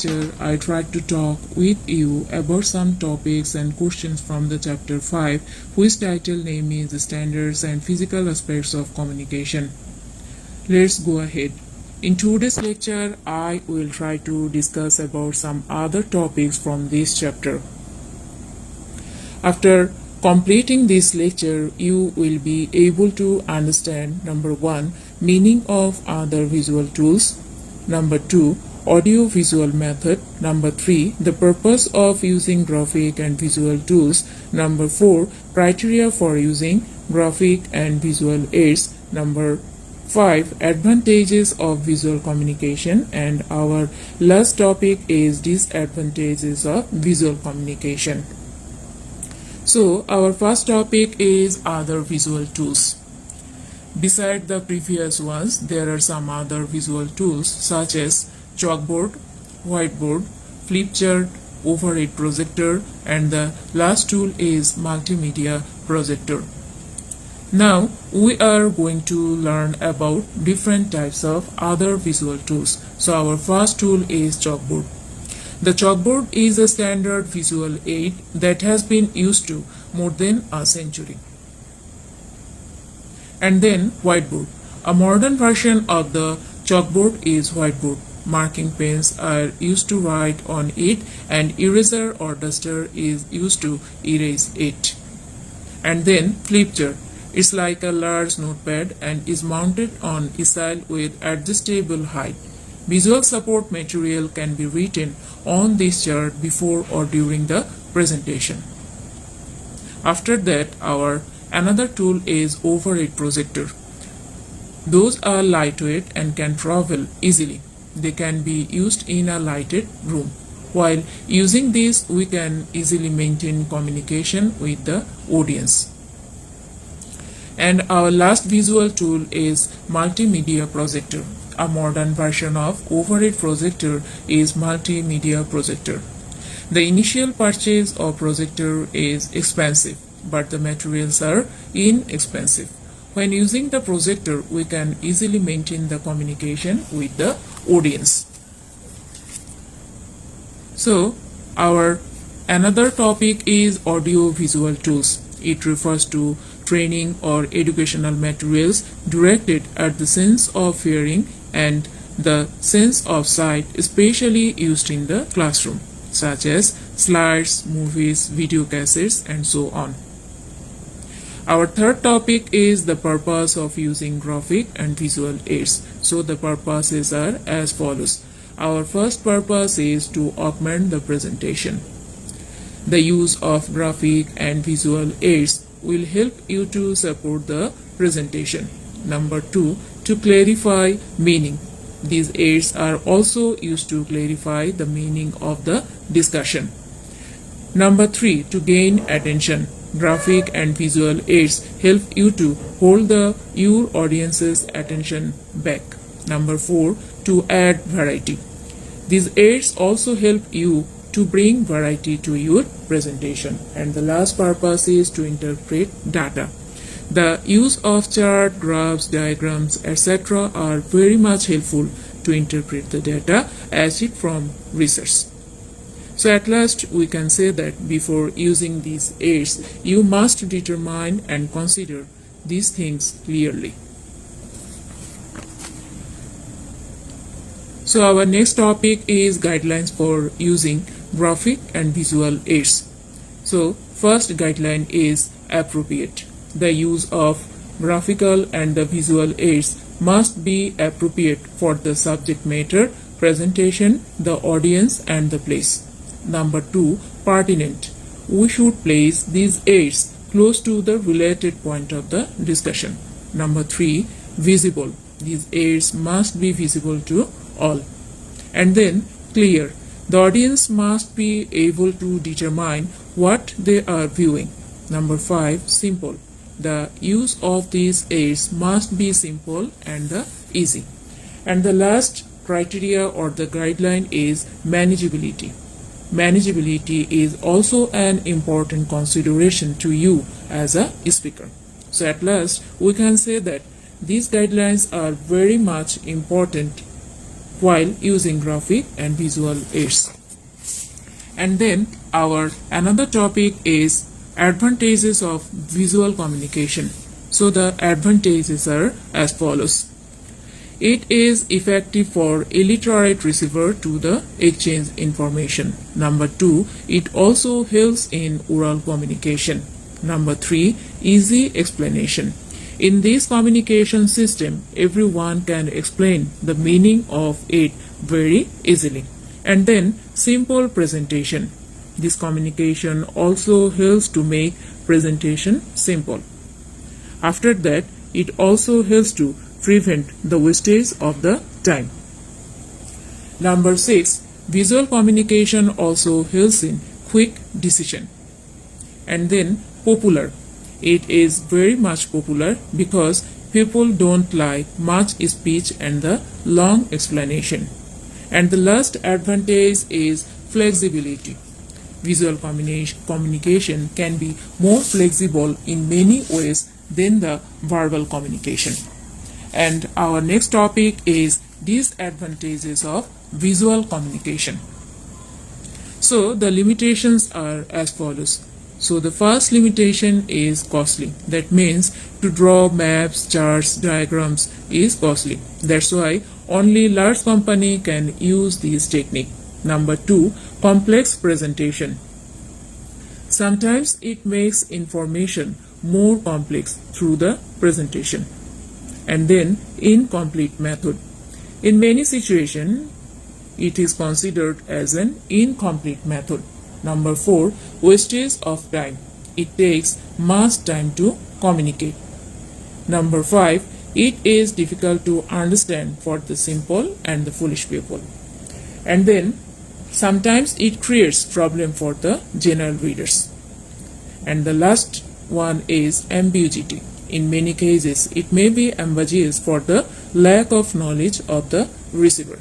lecture, I tried to talk with you about some topics and questions from the chapter 5, whose title name is Standards and Physical Aspects of Communication. Let's go ahead. In today's lecture, I will try to discuss about some other topics from this chapter. After completing this lecture, you will be able to understand number 1, meaning of other visual tools, number 2, audio-visual method, number 3, the purpose of using graphic and visual tools, number 4, criteria for using graphic and visual aids, number 5, advantages of visual communication, and our last topic is disadvantages of visual communication. So our first topic is other visual tools. Beside the previous ones, there are some other visual tools such as chalkboard, whiteboard, flip chart, overhead projector, and the last tool is multimedia projector. Now we are going to learn about different types of other visual tools. So our first tool is chalkboard. The chalkboard is a standard visual aid that has been used to more than a century. And then whiteboard. A modern version of the chalkboard is whiteboard. Marking pens are used to write on it, and eraser or duster is used to erase it. And then flip chart. It's like a large notepad and is mounted on easel with adjustable height. Visual support material can be written on this chart before or during the presentation. After that, our another tool is overhead projector. Those are lightweight and can travel easily. They can be used in a lighted room. While using these, we can easily maintain communication with the audience. And our last visual tool is multimedia projector. A modern version of overhead projector is multimedia projector. The initial purchase of projector is expensive, but the materials are inexpensive. When using the projector, we can easily maintain the communication with the audience. So, our another topic is audio-visual tools. It refers to training or educational materials directed at the sense of hearing and the sense of sight, especially used in the classroom, such as slides, movies, video cassettes, and so on. Our third topic is the purpose of using graphic and visual aids. So the purposes are as follows. Our first purpose is to augment the presentation. The use of graphic and visual aids will help you to support the presentation. Number 2, to clarify meaning. These aids are also used to clarify the meaning of the discussion. Number 3, to gain attention. Graphic and visual aids help you to hold your audience's attention back. Number 4, to add variety. These aids also help you to bring variety to your presentation. And the last purpose is to interpret data. The use of chart, graphs, diagrams, etc. are very much helpful to interpret the data as it from research. So at last we can say that before using these aids, you must determine and consider these things clearly. So our next topic is guidelines for using graphic and visual aids. So first guideline is appropriate. The use of graphical and the visual aids must be appropriate for the subject matter, presentation, the audience, and the place. Number 2, pertinent. We should place these aids close to the related point of the discussion. Number 3, visible. These aids must be visible to all. And then clear. The audience must be able to determine what they are viewing. Number 5, simple. The use of these aids must be simple and easy. And the last criteria or the guideline is manageability. Manageability is also an important consideration to you as a speaker. So at last, we can say that these guidelines are very much important while using graphic and visual aids. And then our another topic is advantages of visual communication. So the advantages are as follows. It is effective for illiterate receiver to the exchange information. Number 2, it also helps in oral communication. Number 3, easy explanation. In this communication system, everyone can explain the meaning of it very easily. And then simple presentation. This communication also helps to make presentation simple. After that, it also helps to prevent the wastage of the time. Number 6, visual communication also helps in quick decision. And then popular. It is very much popular because people don't like much speech and the long explanation. And the last advantage is flexibility. Visual communication can be more flexible in many ways than the verbal communication. And our next topic is disadvantages of visual communication. So the limitations are as follows. So the first limitation is costly. That means to draw maps, charts, diagrams is costly. That's why only large company can use this technique. Number 2, complex presentation. Sometimes it makes information more complex through the presentation. And then incomplete method. In many situations, it is considered as an incomplete method. Number 4, wastage of time. It takes much time to communicate. Number 5, it is difficult to understand for the simple and the foolish people. And then sometimes it creates problem for the general readers. And the last one is ambiguity. In many cases, it may be ambiguous for the lack of knowledge of the receiver.